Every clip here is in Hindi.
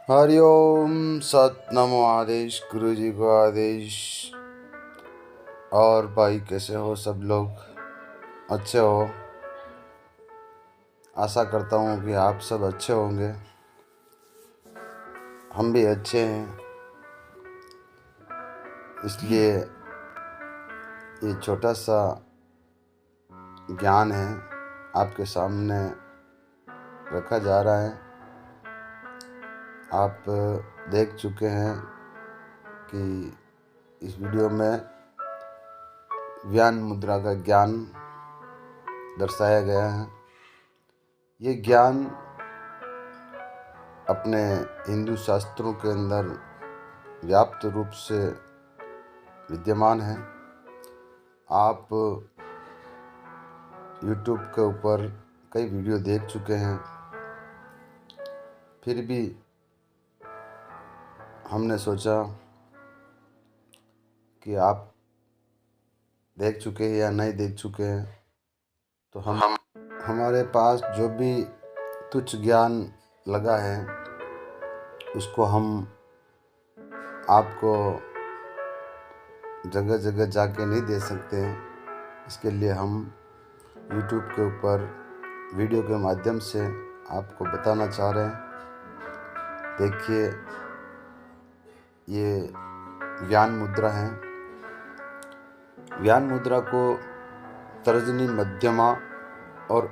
हरिओम। सत नमो आदेश, गुरु जी को आदेश। और भाई कैसे हो सब लोग? अच्छे हो? आशा करता हूँ कि आप सब अच्छे होंगे। हम भी अच्छे हैं। इसलिए ये छोटा सा ज्ञान है आपके सामने रखा जा रहा है। आप देख चुके हैं कि इस वीडियो में व्यान मुद्रा का ज्ञान दर्शाया गया है। ये ज्ञान अपने हिंदू शास्त्रों के अंदर व्याप्त रूप से विद्यमान है। आप YouTube के ऊपर कई वीडियो देख चुके हैं, फिर भी हमने सोचा कि आप देख चुके हैं या नहीं देख चुके हैं, तो हम हमारे पास जो भी तुच्छ ज्ञान लगा है उसको हम आपको जगह जगह जाके नहीं दे सकते हैं। इसके लिए हम YouTube के ऊपर वीडियो के माध्यम से आपको बताना चाह रहे हैं। देखिए, ये व्यान मुद्रा है। व्यान मुद्रा को तर्जनी, मध्यमा और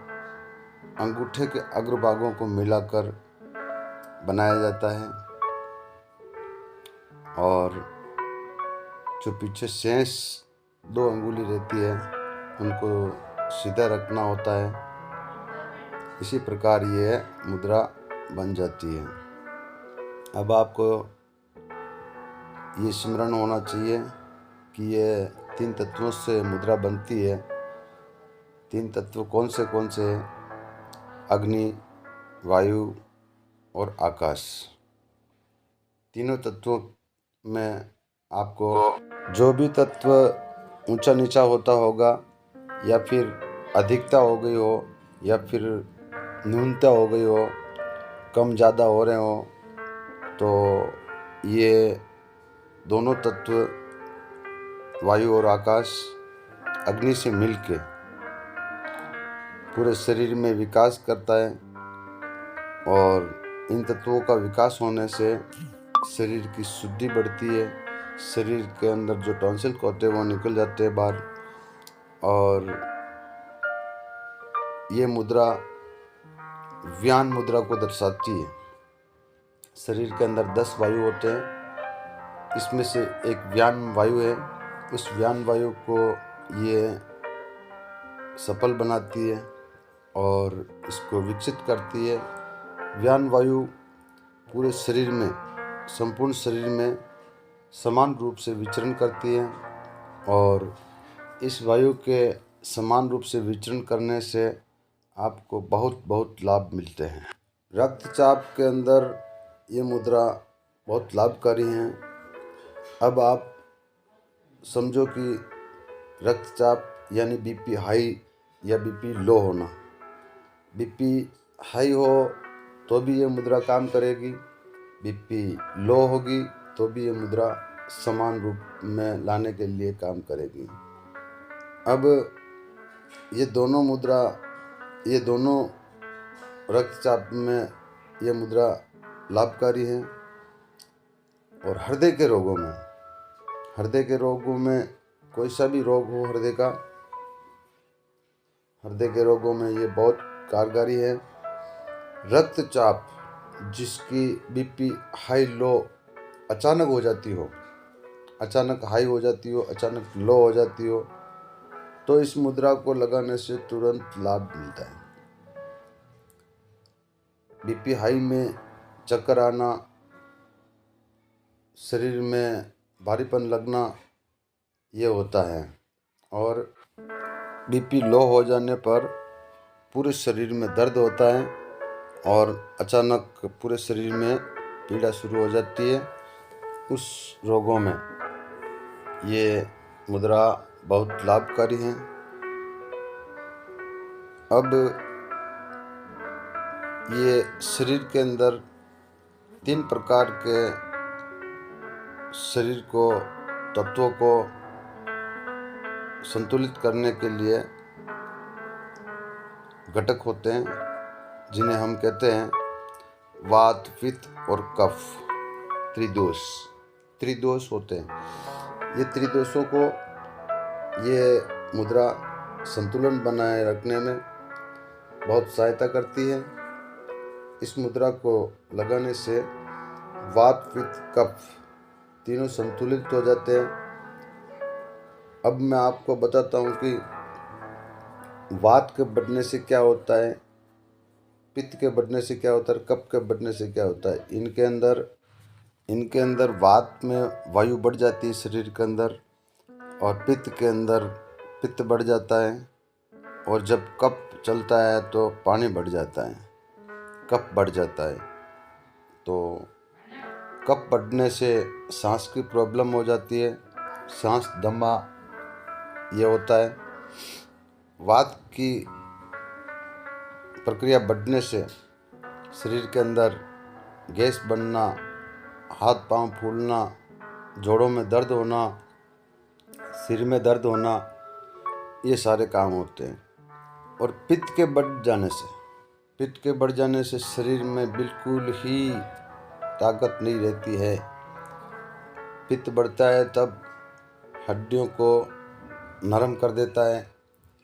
अंगूठे के अग्रभागों को मिलाकर बनाया जाता है, और जो पीछे शेष 2 अंगुली रहती है उनको सीधा रखना होता है। इसी प्रकार ये मुद्रा बन जाती है। अब आपको ये स्मरण होना चाहिए कि ये 3 तत्वों से मुद्रा बनती है। 3 तत्व कौन से हैं? अग्नि, वायु और आकाश। तीनों तत्वों में आपको जो भी तत्व ऊंचा नीचा होता होगा, या फिर अधिकता हो गई हो, या फिर न्यूनता हो गई हो, कम ज़्यादा हो रहे हो, तो ये दोनों तत्व वायु और आकाश अग्नि से मिलके पूरे शरीर में विकास करता है। और इन तत्वों का विकास होने से शरीर की शुद्धि बढ़ती है। शरीर के अंदर जो टॉन्सिल होते हैं वो निकल जाते हैं बाहर। और ये मुद्रा व्यान मुद्रा को दर्शाती है। शरीर के अंदर 10 वायु होते हैं, इसमें से एक व्यान वायु है। उस व्यान वायु को ये सफल बनाती है और इसको विकसित करती है। व्यान वायु पूरे शरीर में, संपूर्ण शरीर में समान रूप से विचरण करती है, और इस वायु के समान रूप से विचरण करने से आपको बहुत लाभ मिलते हैं। रक्तचाप के अंदर ये मुद्रा बहुत लाभकारी है। अब आप समझो कि रक्तचाप यानी बीपी हाई या बीपी लो होना। बीपी हाई हो तो भी ये मुद्रा काम करेगी, बीपी लो होगी तो भी ये मुद्रा समान रूप में लाने के लिए काम करेगी। अब ये दोनों रक्तचाप में ये मुद्रा लाभकारी है। और हृदय के रोगों में कोई सा भी रोग हो, हृदय के रोगों में ये बहुत कारगर है। रक्तचाप जिसकी बीपी हाई लो अचानक हो जाती हो, अचानक हाई हो जाती हो, अचानक लो हो जाती हो, तो इस मुद्रा को लगाने से तुरंत लाभ मिलता है। बीपी हाई में चक्कर आना, शरीर में भारीपन लगना, ये होता है। और बीपी लो हो जाने पर पूरे शरीर में दर्द होता है और अचानक पूरे शरीर में पीड़ा शुरू हो जाती है। उस रोगों में ये मुद्रा बहुत लाभकारी है। अब ये शरीर के अंदर तीन प्रकार के शरीर को तत्वों को संतुलित करने के लिए घटक होते हैं, जिन्हें हम कहते हैं वात, पित्त और कफ। त्रिदोष होते हैं। ये त्रिदोषों को ये मुद्रा संतुलन बनाए रखने में बहुत सहायता करती है। इस मुद्रा को लगाने से वात, पित्त, कफ तीनों संतुलित हो जाते हैं। अब मैं आपको बताता हूँ कि वात के बढ़ने से क्या होता है, पित्त के बढ़ने से क्या होता है, कफ के बढ़ने से क्या होता है। इनके अंदर वात में वायु बढ़ जाती है शरीर के अंदर, और पित्त के अंदर पित्त बढ़ जाता है, और जब कफ चलता है तो पानी बढ़ जाता है, कफ बढ़ जाता है। तो कफ बढ़ने से सांस की प्रॉब्लम हो जाती है, सांस दमा ये होता है। वात की प्रक्रिया बढ़ने से शरीर के अंदर गैस बनना, हाथ पांव फूलना, जोड़ों में दर्द होना, सिर में दर्द होना, ये सारे काम होते हैं। और पित्त के बढ़ जाने से शरीर में बिल्कुल ही ताकत नहीं रहती है। पित्त बढ़ता है तब हड्डियों को नरम कर देता है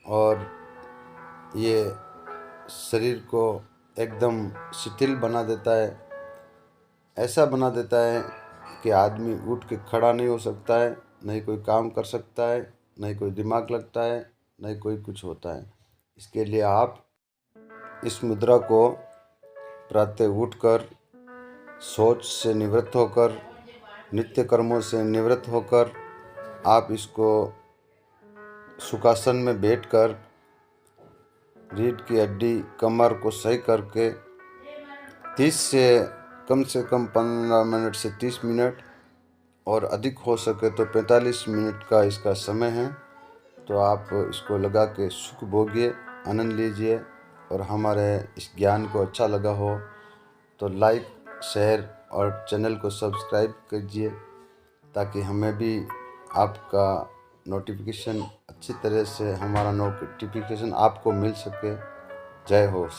और ये शरीर को एकदम शिथिल बना देता है। ऐसा बना देता है कि आदमी उठ के खड़ा नहीं हो सकता है, नहीं कोई काम कर सकता है, नहीं कोई दिमाग लगता है, नहीं कोई कुछ होता है। इसके लिए आप इस मुद्रा को प्रातः उठकर सोच से निवृत्त होकर, नित्य कर्मों से निवृत्त होकर, आप इसको सुखासन में बैठकर रीढ़ की हड्डी, कमर को सही करके 30 से कम 15 मिनट से 30 मिनट, और अधिक हो सके तो 45 मिनट का इसका समय है। तो आप इसको लगा के सुख भोगिए, आनंद लीजिए। और हमारे इस ज्ञान को अच्छा लगा हो तो लाइक, शेयर और चैनल को सब्सक्राइब कीजिए, ताकि हमें भी आपका नोटिफिकेशन अच्छी तरह से, हमारा नोटिफिकेशन आपको मिल सके। जय हो।